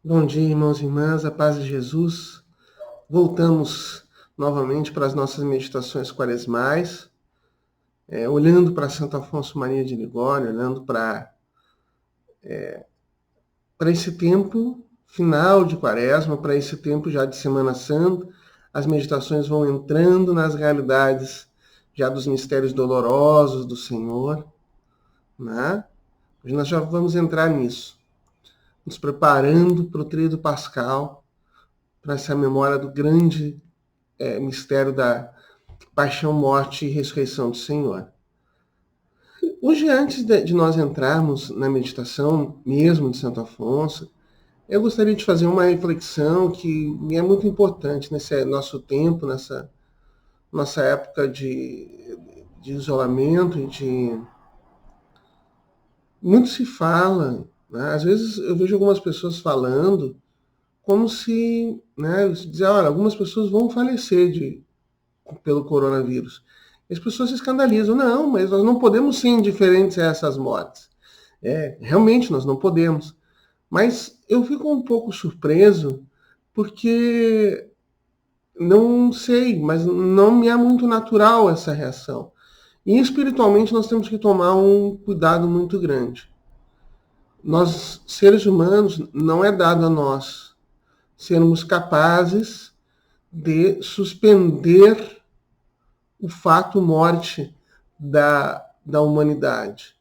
Bom dia, irmãos e irmãs, a paz de Jesus. Voltamos novamente para as nossas meditações quaresmais, olhando para Santo Afonso Maria de Ligório, olhando para esse tempo final de quaresma, para esse tempo já de Semana Santa. As meditações vão entrando nas realidades já dos mistérios dolorosos do Senhor, né? Hoje nós já vamos entrar nisso, nos preparando para o tríduo pascal, para essa memória do grande mistério da paixão, morte e ressurreição do Senhor. Hoje, antes de nós entrarmos na meditação mesmo de Santo Afonso, eu gostaria de fazer uma reflexão que é muito importante nesse nosso tempo, nessa nossa época de isolamento e de... Muito se fala, né? Às vezes eu vejo algumas pessoas falando como se, né, dizer, olha, algumas pessoas vão falecer pelo coronavírus. As pessoas se escandalizam. Não, mas nós não podemos ser indiferentes a essas mortes. Realmente nós não podemos. Mas eu fico um pouco surpreso porque não sei, mas não me é muito natural essa reação. E espiritualmente nós temos que tomar um cuidado muito grande. Nós, seres humanos, não é dado a nós sermos capazes de suspender o fato morte da humanidade.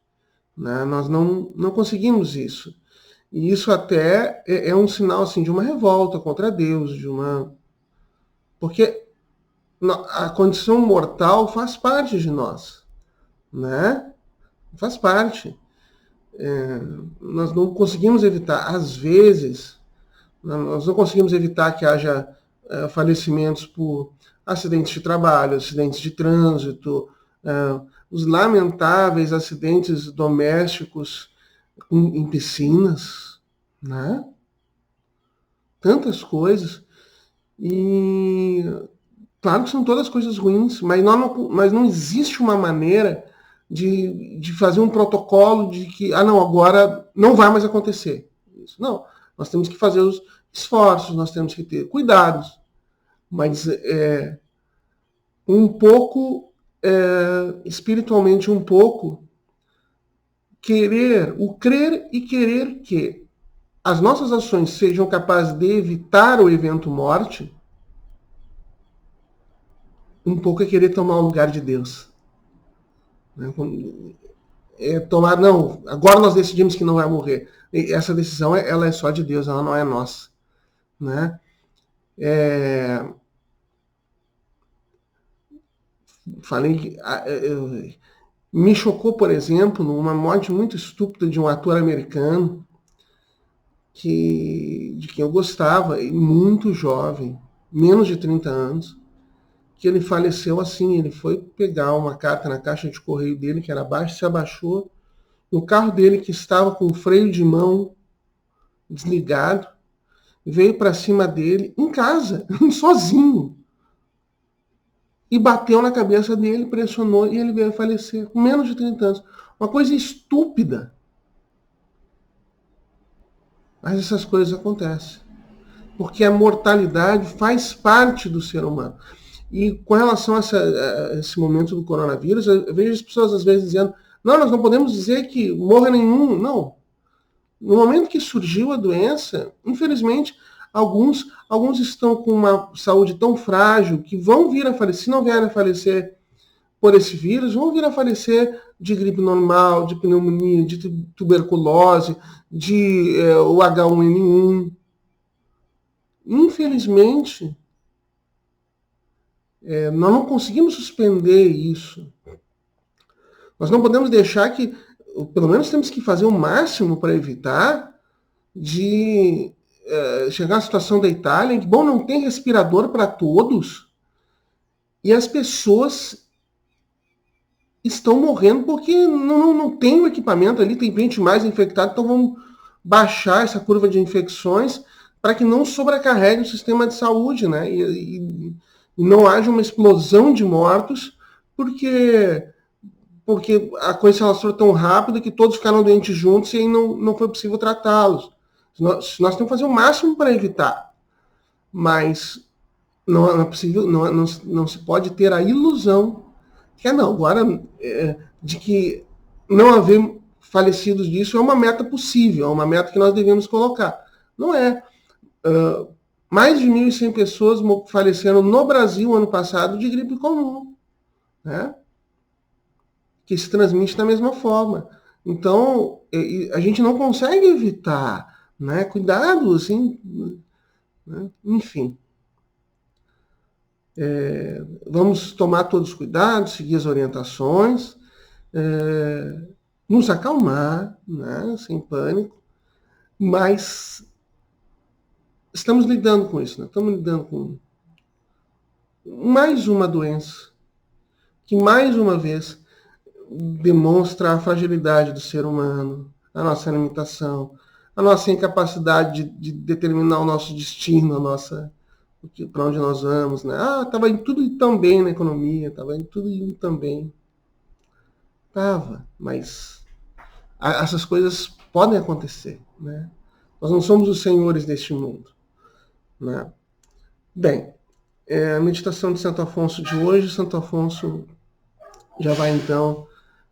Né? Nós não conseguimos isso. E isso até é um sinal assim, de uma revolta contra Deus, porque a condição mortal faz parte de nós. Né? Faz parte. Nós não conseguimos evitar, às vezes, nós não conseguimos evitar que haja falecimentos por acidentes de trabalho, acidentes de trânsito, os lamentáveis acidentes domésticos em piscinas, né? Tantas coisas. E claro que são todas coisas ruins, mas não existe uma maneira de fazer um protocolo de que, não, agora não vai mais acontecer. Isso não. Nós temos que fazer os esforços, nós temos que ter cuidados, mas um pouco, espiritualmente um pouco, crer e querer que as nossas ações sejam capazes de evitar o evento morte, um pouco é querer tomar o lugar de Deus. Não, agora nós decidimos que não vai morrer. Essa decisão ela é só de Deus, ela não é nossa. Né? Me chocou, por exemplo, uma morte muito estúpida de um ator americano de quem eu gostava, muito jovem, menos de 30 anos, que ele faleceu assim. Ele foi pegar uma carta na caixa de correio dele, que era abaixo, se abaixou, no carro dele, que estava com o freio de mão desligado, veio para cima dele, em casa, sozinho, e bateu na cabeça dele, pressionou, e ele veio a falecer, com menos de 30 anos. Uma coisa estúpida. Mas essas coisas acontecem. Porque a mortalidade faz parte do ser humano. E com relação a esse momento do coronavírus, eu vejo as pessoas às vezes dizendo, não, nós não podemos dizer que morra nenhum. Não. No momento que surgiu a doença, infelizmente, alguns estão com uma saúde tão frágil que vão vir a falecer, se não vierem a falecer por esse vírus, vão vir a falecer de gripe normal, de pneumonia, de tuberculose, de o H1N1. Infelizmente, nós não conseguimos suspender isso. Nós não podemos deixar que, pelo menos temos que fazer o máximo para evitar de chegar à situação da Itália, em que, bom, não tem respirador para todos, e as pessoas estão morrendo porque não tem o equipamento ali, tem gente mais infectada, então vamos baixar essa curva de infecções para que não sobrecarregue o sistema de saúde, né? E não haja uma explosão de mortos, porque a coisa se alastrou tão rápido que todos ficaram doentes juntos e aí não foi possível tratá-los. Nós temos que fazer o máximo para evitar, mas não é possível, não se pode ter a ilusão que não, agora de que não haver falecidos disso é uma meta possível, é uma meta que nós devemos colocar. Não é. Mais de 1.100 pessoas faleceram no Brasil ano passado de gripe comum, né? Que se transmite da mesma forma. Então, a gente não consegue evitar, né? Cuidado, assim, né? Enfim. Vamos tomar todos os cuidados, seguir as orientações, nos acalmar, né? Sem pânico, mas estamos lidando com isso, né? Estamos lidando com mais uma doença que, mais uma vez, demonstra a fragilidade do ser humano, a nossa limitação, a nossa incapacidade de determinar o nosso destino, para onde nós vamos, né? Estava indo tudo tão bem na economia, estava indo tudo tão bem. Estava, mas essas coisas podem acontecer, né? Nós não somos os senhores deste mundo, né? Bem, a meditação de Santo Afonso de hoje, Santo Afonso já vai então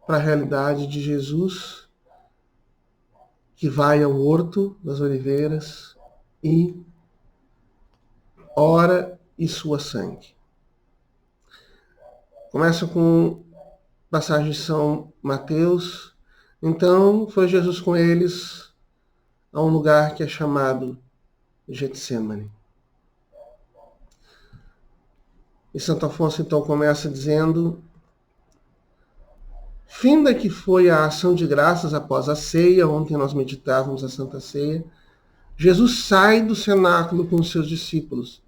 para a realidade de Jesus, que vai ao Horto das Oliveiras e ora e sua sangue. Começa com passagem de São Mateus. Então foi Jesus com eles a um lugar que é chamado Getsêmani. E Santo Afonso então começa dizendo: finda que foi a ação de graças após a ceia, ontem nós meditávamos a Santa Ceia, Jesus sai do cenáculo com os seus discípulos,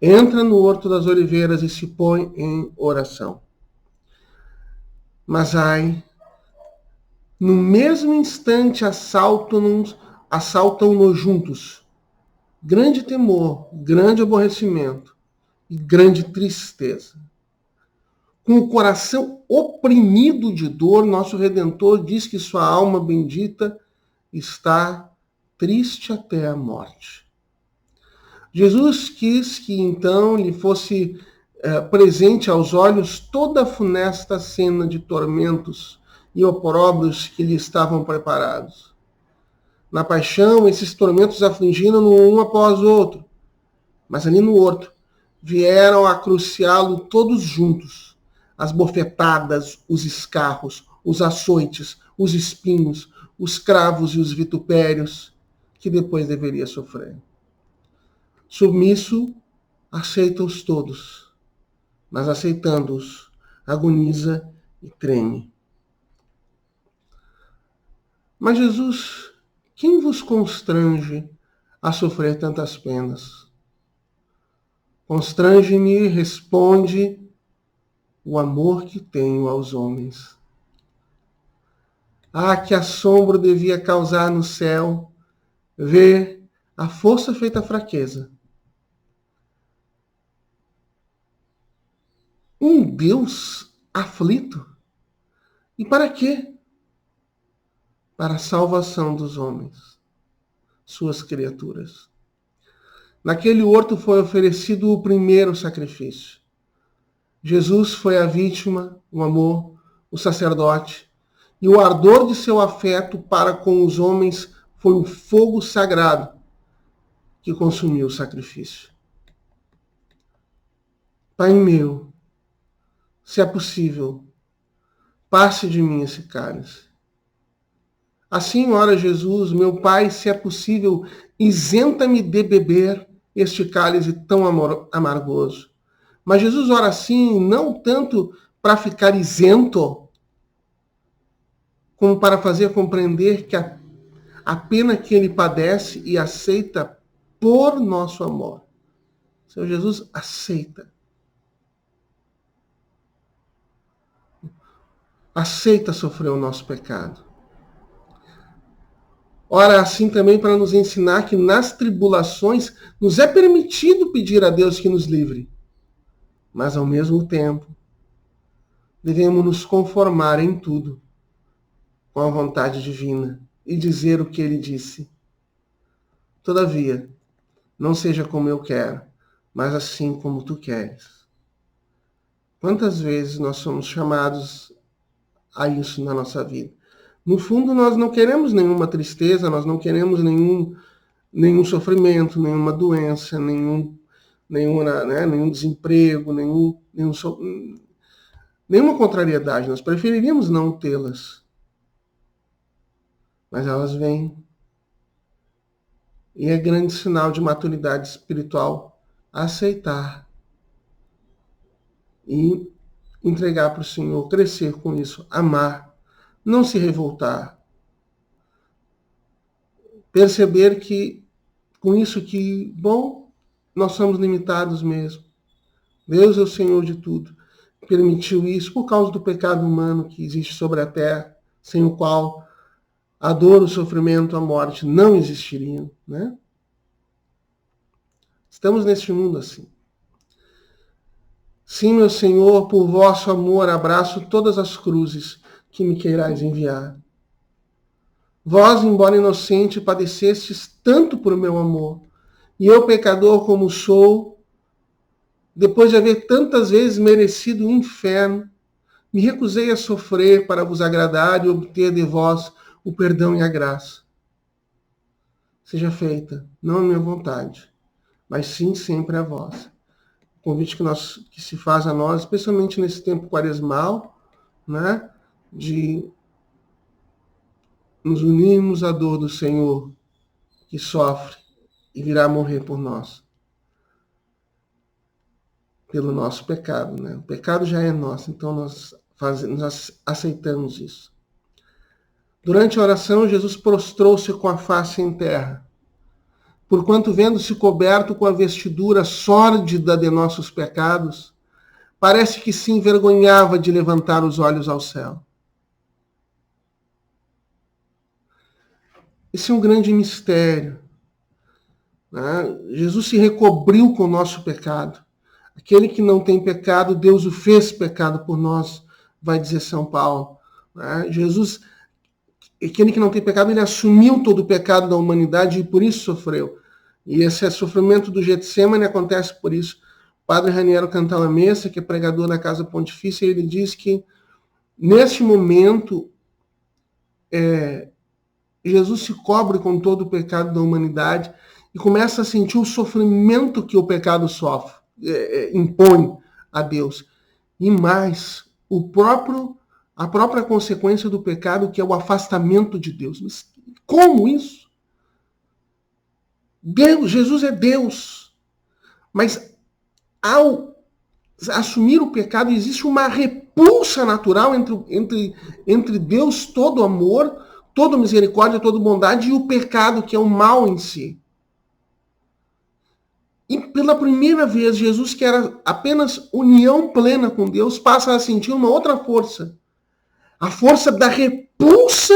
entra no Horto das Oliveiras e se põe em oração. Mas ai, no mesmo instante assaltam-nos juntos grande temor, grande aborrecimento e grande tristeza. Com o coração oprimido de dor, nosso Redentor diz que sua alma bendita está triste até a morte. Jesus quis que então lhe fosse presente aos olhos toda a funesta cena de tormentos e opróbrios que lhe estavam preparados. Na paixão, esses tormentos afligiram-no um após o outro, mas ali no horto vieram a cruciá-lo todos juntos. As bofetadas, os escarros, os açoites, os espinhos, os cravos e os vitupérios que depois deveria sofrer. Submisso, aceita-os todos, mas aceitando-os, agoniza e treme. Mas Jesus, quem vos constrange a sofrer tantas penas? Constrange-me, responde, o amor que tenho aos homens. Que assombro devia causar no céu ver a força feita fraqueza. Um Deus aflito? E para quê? Para a salvação dos homens, suas criaturas. Naquele horto foi oferecido o primeiro sacrifício. Jesus foi a vítima, o amor, o sacerdote, e o ardor de seu afeto para com os homens foi o fogo sagrado que consumiu o sacrifício. Pai meu, se é possível, passe de mim esse cálice. Assim ora Jesus, meu Pai, se é possível, isenta-me de beber este cálice tão amargoso. Mas Jesus ora assim, não tanto para ficar isento, como para fazer compreender que a pena que ele padece e aceita por nosso amor. Senhor Jesus aceita. Aceita sofrer o nosso pecado. Ora, assim também para nos ensinar que nas tribulações nos é permitido pedir a Deus que nos livre. Mas, ao mesmo tempo, devemos nos conformar em tudo com a vontade divina e dizer o que ele disse. Todavia, não seja como eu quero, mas assim como tu queres. Quantas vezes nós somos chamados a isso na nossa vida? No fundo, nós não queremos nenhuma tristeza, nós não queremos nenhum sofrimento, nenhuma doença, nenhum desemprego, nenhuma contrariedade. Nós preferiríamos não tê-las. Mas elas vêm. E é grande sinal de maturidade espiritual aceitar e entregar para o Senhor, crescer com isso, amar, não se revoltar. Perceber que, com isso que, bom, nós somos limitados mesmo. Deus é o Senhor de tudo. Permitiu isso por causa do pecado humano que existe sobre a terra, sem o qual a dor, o sofrimento, a morte não existiriam, né? Estamos neste mundo assim. Sim, meu Senhor, por vosso amor abraço todas as cruzes que me queirais enviar. Vós, embora inocente, padecestes tanto por meu amor, e eu, pecador como sou, depois de haver tantas vezes merecido o inferno, me recusei a sofrer para vos agradar e obter de vós o perdão e a graça. Seja feita, não a minha vontade, mas sim sempre a vossa. O convite que se faz a nós, especialmente nesse tempo quaresmal, né, de nos unirmos à dor do Senhor que sofre e virá morrer por nós, pelo nosso pecado, né? O pecado já é nosso, então nós aceitamos isso. Durante a oração, Jesus prostrou-se com a face em terra, porquanto, vendo-se coberto com a vestidura sórdida de nossos pecados, parece que se envergonhava de levantar os olhos ao céu. Esse é um grande mistério. Né? Jesus se recobriu com o nosso pecado. Aquele que não tem pecado, Deus o fez pecado por nós, vai dizer São Paulo. Né? Jesus, aquele que não tem pecado, ele assumiu todo o pecado da humanidade e por isso sofreu. E esse sofrimento do Getsemane acontece por isso. O padre Raniero Cantalamessa, que é pregador na Casa Pontifícia, ele diz que neste momento Jesus se cobre com todo o pecado da humanidade e começa a sentir o sofrimento que o pecado impõe a Deus. E mais, a própria consequência do pecado, que é o afastamento de Deus. Mas como isso? Jesus é Deus. Mas ao assumir o pecado, existe uma repulsa natural entre Deus, todo amor, toda misericórdia, toda bondade, e o pecado, que é o mal em si. E pela primeira vez, Jesus, que era apenas união plena com Deus, passa a sentir uma outra força. A força da repulsa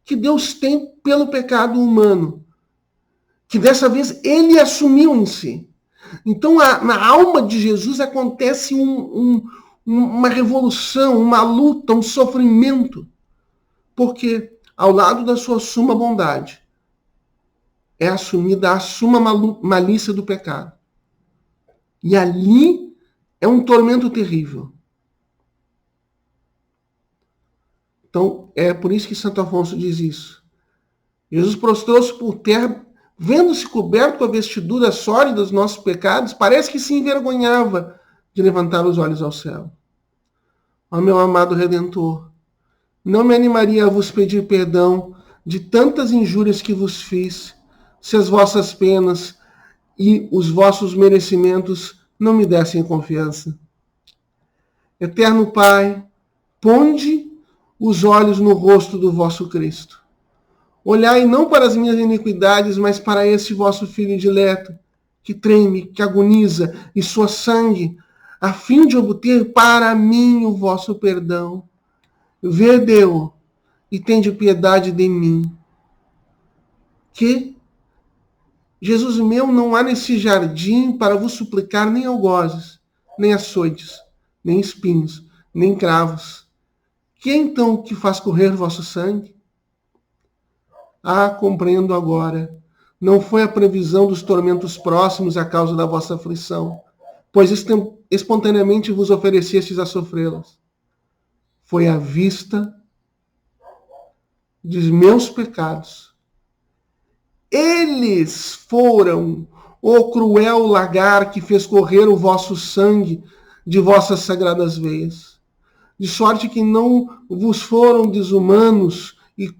que Deus tem pelo pecado humano. Que dessa vez ele assumiu em si. Então, na alma de Jesus acontece uma revolução, uma luta, um sofrimento. Porque ao lado da sua suma bondade, é assumida a suma malícia do pecado. E ali é um tormento terrível. Então, é por isso que Santo Afonso diz isso. Jesus prostrou-se por terra, vendo-se coberto com a vestidura sólida dos nossos pecados, parece que se envergonhava de levantar os olhos ao céu. Ó meu amado Redentor, não me animaria a vos pedir perdão de tantas injúrias que vos fiz, se as vossas penas e os vossos merecimentos não me dessem confiança. Eterno Pai, ponde os olhos no rosto do vosso Cristo. Olhai não para as minhas iniquidades, mas para esse vosso Filho dileto, que treme, que agoniza e sua sangue, a fim de obter para mim o vosso perdão. Vede-o e tende piedade de mim. Que, Jesus meu, não há nesse jardim para vos suplicar nem algozes, nem açoites, nem espinhos, nem cravos. Que é então que faz correr vosso sangue? Ah, compreendo agora. Não foi a previsão dos tormentos próximos a causa da vossa aflição, pois espontaneamente vos oferecestes a sofrê-las. Foi à vista dos meus pecados. Eles foram o cruel lagar que fez correr o vosso sangue de vossas sagradas veias, de sorte que não vos foram desumanos e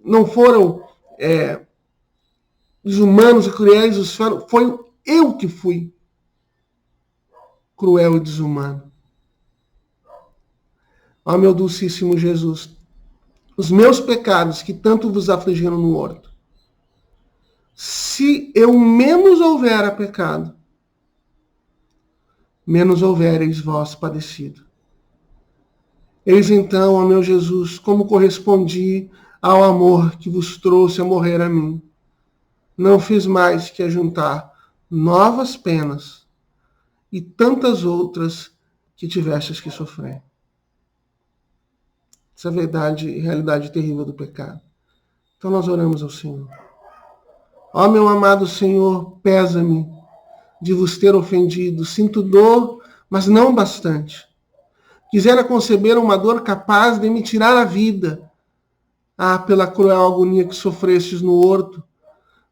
não foram desumanos e cruéis, foi eu que fui cruel e desumano. Ó meu dulcíssimo Jesus, os meus pecados que tanto vos afligiram no horto, se eu menos houvera pecado, menos houvereis vós padecido. Eis então, ó meu Jesus, como correspondi ao amor que vos trouxe a morrer a mim. Não fiz mais que ajuntar novas penas e tantas outras que tivestes que sofrer. Essa é a verdade e realidade terrível do pecado. Então nós oramos ao Senhor. Ó meu amado Senhor, pesa-me de vos ter ofendido. Sinto dor, mas não bastante. Quisera conceber uma dor capaz de me tirar a vida. Ah, pela cruel agonia que sofrestes no horto,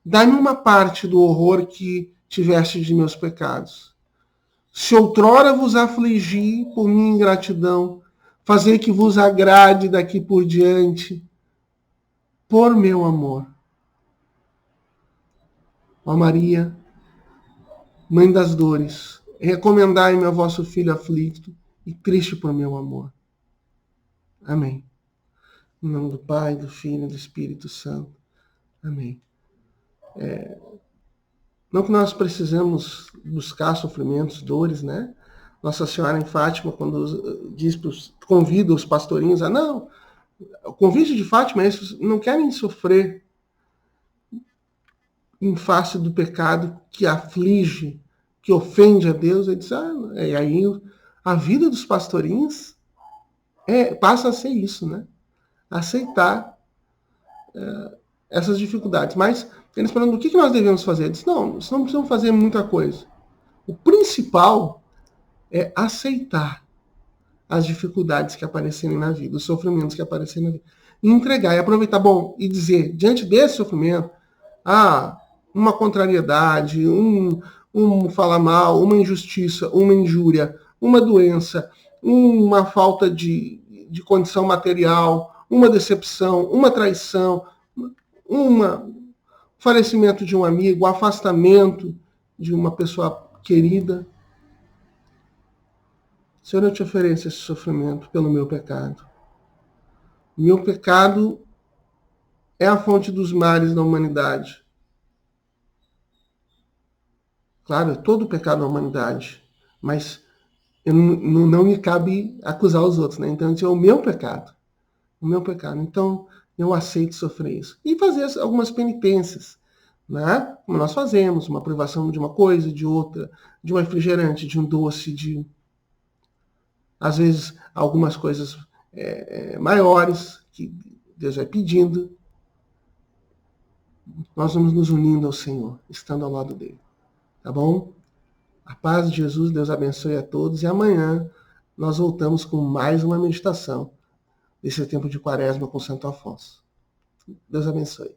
dai-me uma parte do horror que tiveste de meus pecados. Se outrora vos afligi por minha ingratidão, fazei que vos agrade daqui por diante, por meu amor. Ó Maria, Mãe das dores, recomendai-me a vosso Filho aflito e triste por meu amor. Amém. Em nome do Pai, do Filho e do Espírito Santo. Amém. Não que nós precisamos buscar sofrimentos, dores, né? Nossa Senhora em Fátima, quando convida os pastorinhos a não, o convite de Fátima é esses não querem sofrer em face do pecado que aflige, que ofende a Deus. Ele diz, e aí a vida dos pastorinhos passa a ser isso, né? Aceitar essas dificuldades. Mas eles falam, o que nós devemos fazer? Eles dizem, não, nós não precisamos fazer muita coisa. O principal é aceitar as dificuldades que aparecerem na vida, os sofrimentos que aparecerem na vida. E entregar, e aproveitar, e dizer, diante desse sofrimento, uma contrariedade, um falar mal, uma injustiça, uma injúria, uma doença, uma falta de condição material, uma decepção, uma traição, falecimento de um amigo, o afastamento de uma pessoa querida. Senhor, eu te ofereço esse sofrimento pelo meu pecado. O meu pecado é a fonte dos males da humanidade. Claro, é todo o pecado da humanidade, mas não me cabe acusar os outros, né? Então, é o meu pecado. O meu pecado. Então, eu aceito sofrer isso. E fazer algumas penitências, né? Como nós fazemos, uma privação de uma coisa, de outra, de um refrigerante, de um doce, às vezes, algumas coisas maiores que Deus vai pedindo. Nós vamos nos unindo ao Senhor, estando ao lado dele. Tá bom? A paz de Jesus, Deus abençoe a todos. E amanhã nós voltamos com mais uma meditação desse tempo de Quaresma com Santo Afonso. Deus abençoe.